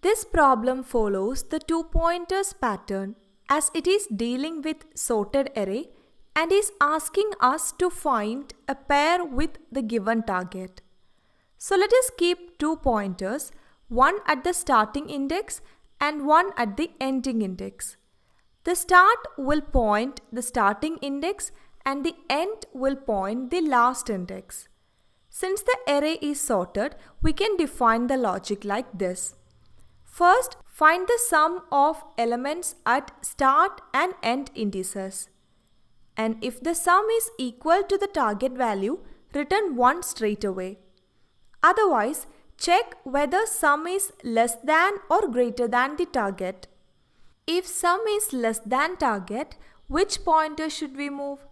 This problem follows the two pointers pattern as it is dealing with sorted array and is asking us to find a pair with the given target. So let us keep two pointers, one at the starting index and one at the ending index. The start will point the starting index and the end will point the last index. Since the array is sorted, we can define the logic like this. First, find the sum of elements at start and end indices. And if the sum is equal to the target value, return 1 straight away. Otherwise, check whether sum is less than or greater than the target. If sum is less than target, which pointer should we move?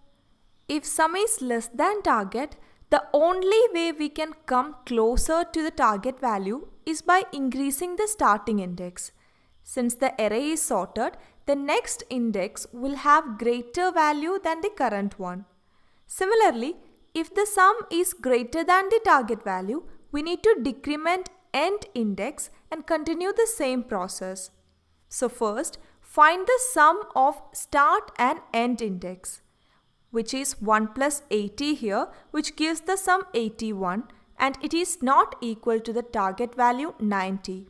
If sum is less than target, the only way we can come closer to the target value is by increasing the starting index. Since the array is sorted, the next index will have greater value than the current one. Similarly, if the sum is greater than the target value, we need to decrement end index and continue the same process. So first, find the sum of start and end index, which is 1 plus 80 here, which gives the sum 81, and it is not equal to the target value 90.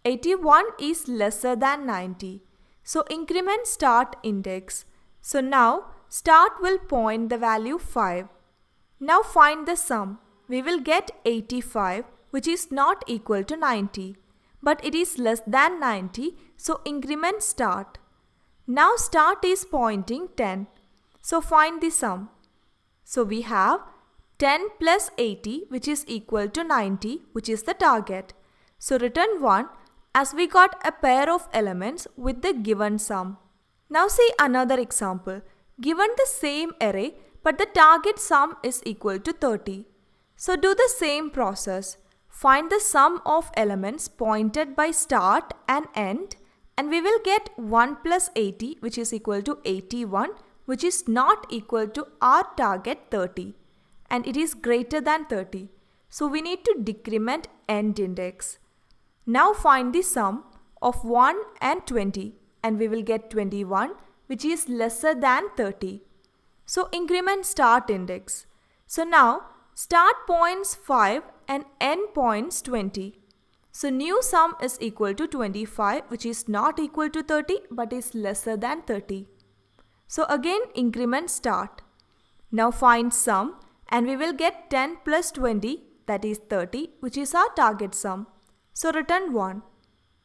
81 is lesser than 90. So increment start index. So now start will point the value 5. Now find the sum. We will get 85, which is not equal to 90. But it is less than 90, so increment start. Now start is pointing 10. So find the sum. So we have 10 plus 80, which is equal to 90, which is the target. So return 1 as we got a pair of elements with the given sum. Now see another example. Given the same array, but the target sum is equal to 30. So do the same process. Find the sum of elements pointed by start and end, and we will get 1 plus 80, which is equal to 81, which is not equal to our target 30, and it is greater than 30. So we need to decrement end index. Now find the sum of 1 and 20, and we will get 21, which is lesser than 30. So increment start index. So now start points 5 and end points 20. So new sum is equal to 25, which is not equal to 30 but is lesser than 30. So again increment start. Now find sum and we will get 10 plus 20, that is 30, which is our target sum. So return 1.